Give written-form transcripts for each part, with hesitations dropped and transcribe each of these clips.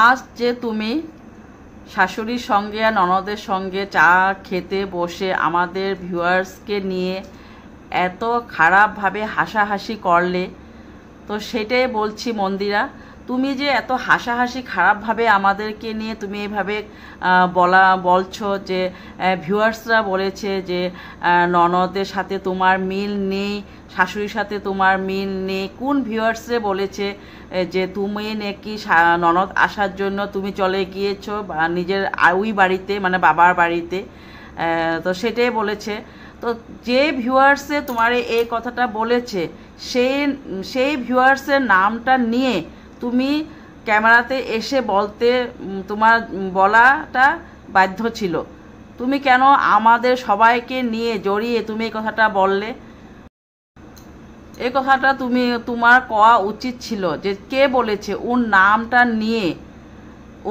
আজ যে তুমি শাশুড়ির সঙ্গে আর ননদের সঙ্গে চা খেতে বসে আমাদের ভিউয়ার্সকে নিয়ে এত খারাপভাবে হাসাহাসি করলে, তো সেটাই বলছি মন্দিরা, তুমি যে এত হাসাহাসি খারাপভাবে আমাদেরকে নিয়ে তুমি এইভাবে বলছো যে ভিউয়ার্সরা বলেছে যে ননদের সাথে তোমার মিল নেই, শাশুড়ির সাথে তোমার মিল নেই। কোন ভিউয়ার্সে বলেছে যে তুমি নাকি ননদ আসার জন্য তুমি চলে গিয়েছো নিজের ওই বাড়িতে, মানে বাবার বাড়িতে? তো সেটাই বলেছে। তো যে ভিউয়ার্সে তোমার এই কথাটা বলেছে সেই ভিউয়ার্সের নামটা নিয়ে তুমি ক্যামেরাতে এসে বলতে তোমার বলাটা বাধ্য ছিল। তুমি কেন আমাদের সবাইকে নিয়ে জড়িয়ে তুমি এই কথাটা বললে? এই কথাটা তোমার কওয়া উচিত ছিল যে কে বলেছে,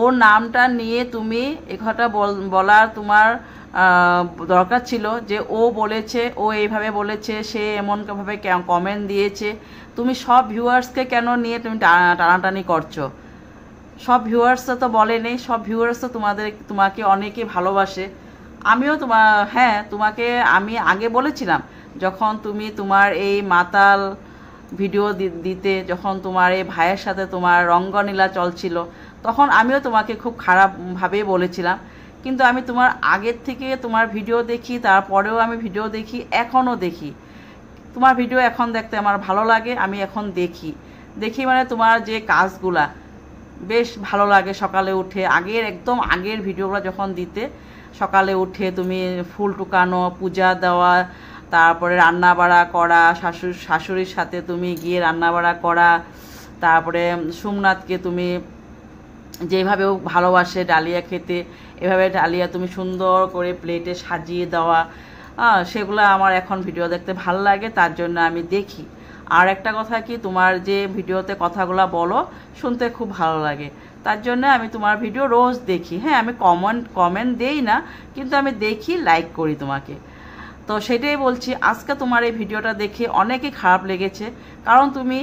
ওর নামটা নিয়ে তুমি এই কথাটা বলার তোমার দরকার ছিল যে ও বলেছে, ও এইভাবে বলেছে, সে এমনভাবে কমেন্ট দিয়েছে। তুমি সব ভিউয়ার্সকে কেন নিয়ে তুমি টানাটানি করছো? সব ভিউয়ার্সরা তো বলে নেই, সব ভিউয়ার্স তো তোমাকে অনেকে ভালোবাসে। আমিও তোমাকে আমি আগে বলেছিলাম, যখন তুমি তোমার এই মাতাল ভিডিও দিতে, যখন তোমার এই ভাইয়ের সাথে তোমার রঙ্গনীলা চলছিল, তখন আমিও তোমাকে খুব খারাপভাবে বলেছিলাম। কিন্তু আমি তোমার আগের থেকে তোমার ভিডিও দেখি, তারপরেও আমি ভিডিও দেখি, এখনও দেখি। তোমার ভিডিও এখন দেখতে আমার ভালো লাগে, আমি এখন দেখি মানে তোমার যে কাজগুলা বেশ ভালো লাগে। সকালে উঠে একদম আগের ভিডিওগুলো যখন দিতে, সকালে উঠে তুমি ফুল টুকানো, পূজা দেওয়া, তারপরে রান্নাবাড়া করা, শাশুড়ির সাথে তুমি গিয়ে রান্নাবাড়া করা, তারপরে সোমনাথকে তুমি যেভাবে ভালোবাসে ডালিয়া খেতে, এভাবে ডালিয়া তুমি সুন্দর করে প্লেটে সাজিয়ে দেওয়া, সেগুলো আমার এখন ভিডিও দেখতে ভালো লাগে, তার জন্য আমি দেখি। আর একটা কথা কি, তোমার যে ভিডিওতে কথাগুলো বলো শুনতে খুব ভালো লাগে, তার জন্য আমি তোমার ভিডিও রোজ দেখি। হ্যাঁ, আমি কমেন্ট দেই না, কিন্তু আমি দেখি, লাইক করি তোমাকে। তো সেটাই বলছি, আজকে তোমার এই ভিডিওটা দেখে অনেকই খারাপ লেগেছে। কারণ তুমি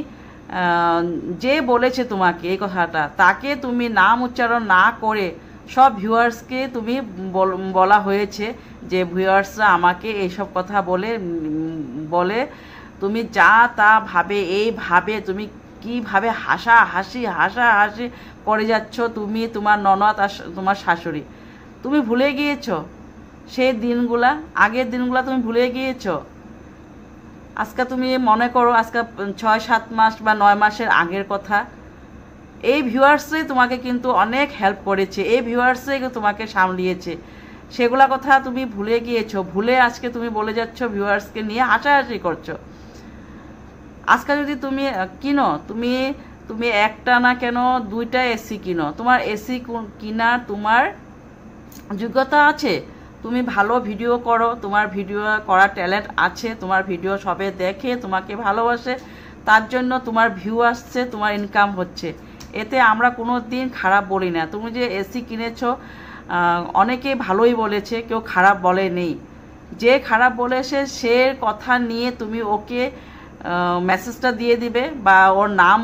যে বলেছে তোমাকে এই কথাটা, তাকে তুমি নাম উচ্চারণ না করে সব ভিউয়ার্সকে তুমি বলা হয়েছে যে ভিউয়ার্সরা আমাকে এইসব কথা বলে তুমি যা তা ভাবে, এইভাবে তুমি কীভাবে হাসাহাসি করে যাচ্ছ। তুমি, তোমার ননদ আর তোমার শাশুড়ি, তুমি ভুলে গিয়েছো সেই দিনগুলা, আগের দিনগুলা তুমি ভুলে গিয়েছো। আজকে তুমি মনে করো, আজকে 6-7 মাস বা 9 মাসের আগের কথা। এই ভিউয়ার্সরাই তোমাকে কিন্তু অনেক হেল্প করেছে, এই ভিউয়ার্সরাই তোমাকে সামলিয়েছে। সেগুলা কথা তুমি ভুলে গিয়েছো, ভুলে আজকে তুমি বলে যাচ্ছ ভিউয়ার্সকে নিয়ে হাসাহাসি করছো। আজকে যদি তুমি কিনো, তুমি একটা না কেন 2টা এসি কিনো, তোমার এসি কিনার তোমার যোগ্যতা আছে। তুমি ভালো ভিডিও করো, তোমার ভিডিও করার ট্যালেন্ট আছে, তোমার ভিডিও সবে দেখে তোমাকে ভালোবাসে, তার জন্য তোমার ভিউ আসছে, তোমার ইনকাম হচ্ছে। এতে আমরা কোনো দিন খারাপ বলি না। তুমি যে এসি কিনেছো, অনেকে ভালোই বলেছে, কেউ খারাপ বলে নেই। যে খারাপ বলেছে সে কথা নিয়ে তুমি ওকে মেসেজটা দিয়ে দিবে, বা ওর নাম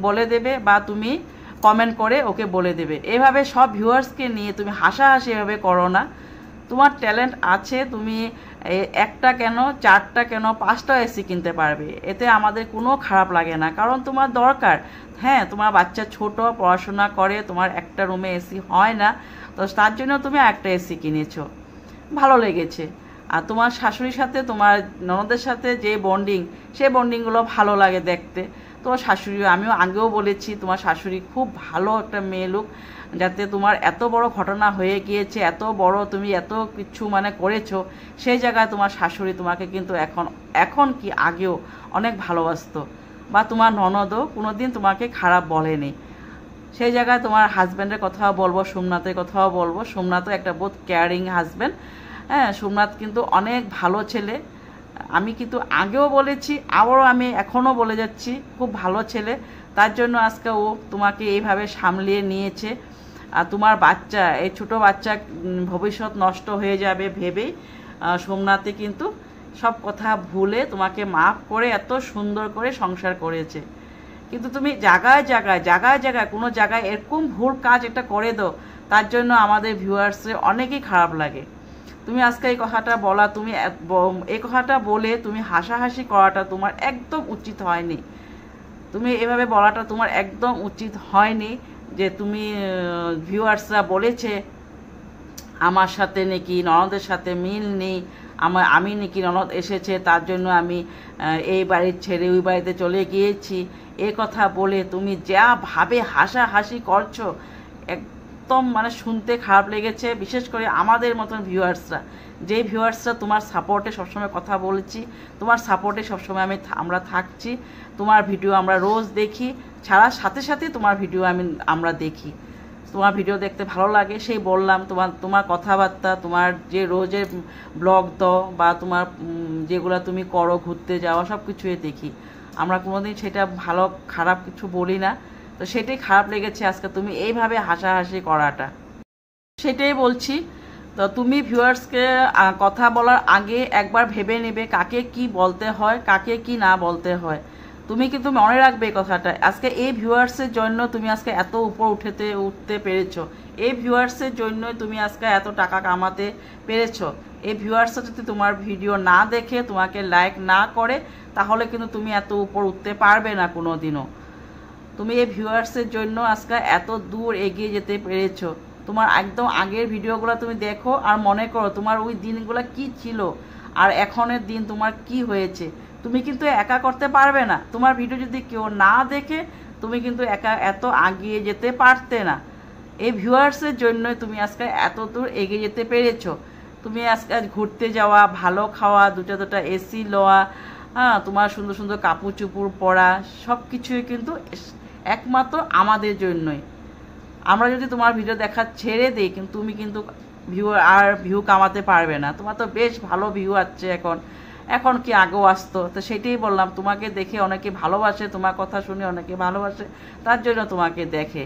বলে দেবে, বা তুমি কমেন্ট করে ওকে বলে দেবে। এভাবে সব ভিউয়ার্সকে নিয়ে তুমি হাসাহাসি এভাবে করো না। তোমার ট্যালেন্ট আছে, তুমি একটা কেন, 4টা কেন, 5টা এসি কিনতে পারবে, এতে আমাদের কোনো খারাপ লাগে না। কারণ তোমার দরকার। হ্যাঁ, তোমার বাচ্চা ছোট, পড়াশোনা করে, তোমার একটা রুমে এসি হয় না, তো তার জন্য তুমি একটা এসি কিনেছো, ভালো লেগেছে। আর তোমার শাশুড়ির সাথে, তোমার ননদের সাথে যে বন্ডিং, সেই বন্ডিংগুলো ভালো লাগে দেখতে। তোমার শাশুড়ি, আমিও আগেও বলেছি, তোমার শাশুড়ি খুব ভালো একটা মেয়ে লোক। যাতে তোমার এত বড় ঘটনা হয়ে গিয়েছে, এত বড় তুমি এত কিছু মানে করেছো, সেই জায়গায় তোমার শাশুড়ি তোমাকে কিন্তু এখন কি আগেও অনেক ভালোবাসতো, বা তোমার ননদও কোনো দিন তোমাকে খারাপ বলেনি। সেই জায়গায় তোমার হাজব্যান্ডের কথাও বলবো, সোমনাথের কথাও বলবো। সোমনাথও একটা বহুত কেয়ারিং হাজব্যান্ড। হ্যাঁ, সোমনাথ কিন্তু অনেক ভালো ছেলে। আমি কিন্তু আগেও বলেছি, আবারও আমি এখনও বলে যাচ্ছি, খুব ভালো ছেলে। তার জন্য আজকে ও তোমাকে এইভাবে সামলিয়ে নিয়েছে। আর তোমার বাচ্চা, এই ছোটো বাচ্চা ভবিষ্যৎ নষ্ট হয়ে যাবে ভেবেই সোমনাথে কিন্তু সব কথা ভুলে তোমাকে মাফ করে এত সুন্দর করে সংসার করেছে। কিন্তু তুমি জায়গায় জায়গায় জায়গায় জায়গায় কোনো জায়গায় এরকম ভুল কাজ একটা করে দাও, তার জন্য আমাদের ভিউয়ার্সের অনেকই খারাপ লাগে। তুমি আজকে এই কথাটা বলা, তুমি এই কথাটা বলে তুমি হাসাহাসি করাটা তোমার একদম উচিত হয়নি। তুমি এভাবে বলাটা তোমার একদম উচিত হয়নি, যে তুমি ভিউয়ার্সরা বলেছে আমার সাথে নাকি ননদের সাথে মিল নেই, আমি নাকি ননদ এসেছে তার জন্য আমি এই বাড়ির ছেড়ে ওই বাড়িতে চলে গিয়েছি, এ কথা বলে তুমি যা ভাবে হাসাহাসি করছো, একদম মানে শুনতে খারাপ লেগেছে। বিশেষ করে আমাদের মতন ভিউয়ার্সরা, যে ভিউয়ার্সরা তোমার সাপোর্টে সবসময় কথা বলেছি, তোমার সাপোর্টে সবসময় আমরা থাকছি, তোমার ভিডিও আমরা রোজ দেখি, ছাড়ার সাথে সাথে তোমার ভিডিও আমরা দেখি, তোমার ভিডিও দেখতে ভালো লাগে, সেই বললাম। তোমার কথাবার্তা, তোমার যে রোজের ব্লগ দাও বা তোমার যেগুলো তুমি করো, ঘুরতে যাওয়া, সব কিছুই দেখি আমরা, কোনোদিন সেটা ভালো খারাপ কিছু বলি না। তো সেটাই খারাপ লেগেছে আজকে তুমি এইভাবে হাসাহাসি করাটা, সেটাই বলছি। তো তুমি ভিউয়ার্সকে কথা বলার আগে একবার ভেবে নেবে কাকে কি বলতে হয়, কাকে কি না বলতে হয়। তুমি কিন্তু মনে রাখবে এই কথাটা, আজকে এই ভিউয়ার্সের জন্য তুমি আজকে এত উপর উঠতে পেরেছো, এই ভিউয়ার্সের জন্য তুমি আজকে এত টাকা কামাতে পেরেছো। এই ভিউয়ার্সরা যদি তোমার ভিডিও না দেখে, তোমাকে লাইক না করে, তাহলে কিন্তু তুমি এত উপর উঠতে পারবে না কোনো দিনও। তুমি এই ভিউয়ার্সের জন্য আজকে এত দূর এগিয়ে যেতে পেরেছো। তোমার একদম আগের ভিডিওগুলো তুমি দেখো আর মনে করো তোমার ওই দিনগুলো কি ছিল আর এখনের দিন তোমার কি হয়েছে। তুমি কিন্তু একা করতে পারবে না, তোমার ভিডিও যদি কেউ না দেখে তুমি কিন্তু একা এত এগিয়ে যেতে পারতে না। এই ভিউয়ার্সের জন্য তুমি আজকে এত দূর এগিয়ে যেতে পেরেছো। তুমি আজকে ঘুরতে যাওয়া, ভালো খাওয়া, দুটা এসি লওয়া, হ্যাঁ, তোমার সুন্দর সুন্দর কাপড় চুপড় পরা, সব কিছুই কিন্তু একমাত্র আমাদের জন্যই। আমরা যদি তোমার ভিডিও দেখা ছেড়ে দিই, কিন্তু তুমি কিন্তু ভিউ কামাতে পারবে না। তোমার তো বেশ ভালো ভিউ আসছে এখন কি আগেও আসতো। তো সেটাই বললাম, তোমাকে দেখে অনেকে ভালোবাসে, তোমার কথা শুনে অনেকে ভালোবাসে, তার জন্য তোমাকে দেখে।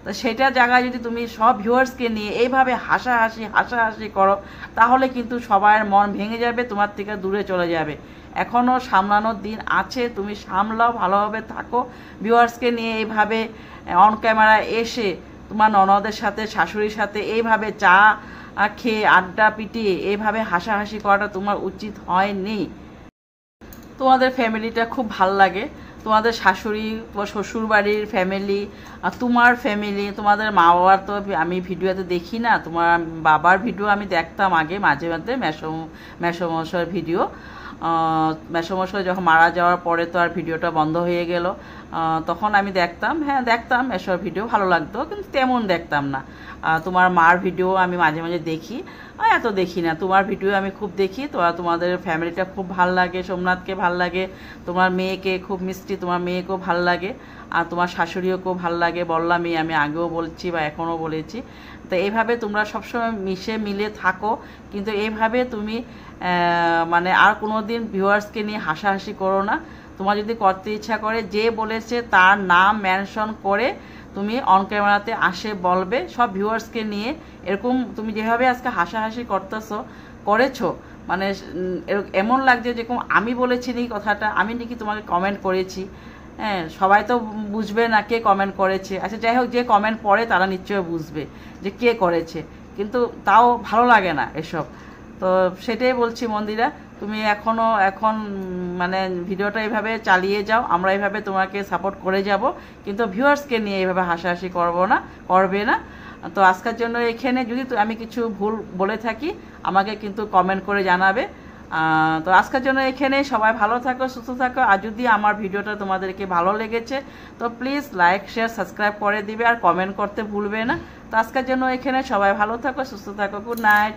তো সেটা জায়গায় যদি তুমি সব ভিউয়ার্সকে নিয়ে এইভাবে হাসাহাসি করো, তাহলে কিন্তু সবার মন ভেঙে যাবে, তোমার থেকে দূরে চলে যাবে। এখনও সামলানোর দিন আছে, তুমি সামলাও, ভালোভাবে থাকো। ভিউয়ার্সকে নিয়ে এইভাবে অন ক্যামেরা এসে তোমার ননদের সাথে, শাশুড়ির সাথে এইভাবে চা খেয়ে আড্ডা পিটিয়ে এইভাবে হাসাহাসি করাটা তোমার উচিত হয়নি। তোমাদের ফ্যামিলিটা খুব ভাল লাগে, তোমাদের শাশুড়ি, তোমার শ্বশুরবাড়ির ফ্যামিলি, তোমার ফ্যামিলি, তোমাদের মা বাবার তো আমি ভিডিওতে দেখি না। তোমার বাবার ভিডিও আমি দেখতাম আগে মাঝে মধ্যে, মেসোমশাইয়ের ভিডিও। মেসোমশাই যখন মারা যাওয়ার পরে তো আর ভিডিওটা বন্ধ হয়ে গেল, তখন আমি দেখতাম, হ্যাঁ দেখতাম এসব ভিডিও, ভালো লাগতো, কিন্তু তেমন দেখতাম না। তোমার মার ভিডিও আমি মাঝে মাঝে দেখি, এত দেখি না। তোমার ভিডিও আমি খুব দেখি। তোমাদের ফ্যামিলিটা খুব ভাল লাগে, সোমনাথকে ভাল লাগে, তোমার মেয়েকে খুব মিষ্টি, তোমার মেয়েকেও ভাল লাগে, আর তোমার শাশুড়িও খুব ভাল লাগে, বললামই, আমি আগেও বলছি বা এখনও বলেছি। তো এইভাবে তোমরা সবসময় মিশে মিলে থাকো, কিন্তু এইভাবে তুমি মানে আর কোনো দিন ভিউয়ার্সকে নিয়ে হাসাহাসি করো না। তোমার যদি করতে ইচ্ছা করে, যে বলেছে তার নাম মেনশন করে তুমি অন ক্যামেরাতে আসে বলবে, সব ভিউয়ার্সকে নিয়ে। এরকম তুমি যেভাবে আজকে হাসাহাসি করেছো, মানে এমন লাগছে যেরকম আমি বলেছি নাকি কথাটা, আমি নাকি তোমাকে কমেন্ট করেছি। হ্যাঁ, সবাই তো বুঝবে না কে কমেন্ট করেছে। আচ্ছা যাই হোক, যে কমেন্ট পড়ে তারা নিশ্চয়ই বুঝবে যে কে করেছে, কিন্তু তাও ভালো লাগে না এসব। তো সেটাই বলছি মন্দিরা, তুমি এখন মানে ভিডিওটা এইভাবে চালিয়ে যাও, আমরা এইভাবে তোমাকে সাপোর্ট করে যাব, কিন্তু ভিউয়ার্সকে নিয়ে এইভাবে হাসাহাসি করবে না। তো আজকের জন্য এখানে যদি আমি কিছু ভুল বলে থাকি, আমাকে কিন্তু কমেন্ট করে জানাবে। তো আজকের জন্য এখানে সবাই ভালো থাকো, সুস্থ থাকো। আর যদি আমার ভিডিওটা তোমাদেরকে ভালো লেগেছে তো প্লিজ লাইক, শেয়ার, সাবস্ক্রাইব করে দিবে, আর কমেন্ট করতে ভুলবে না। তো আজকের জন্য এখানে সবাই ভালো থাকো, সুস্থ থাকো। Good night.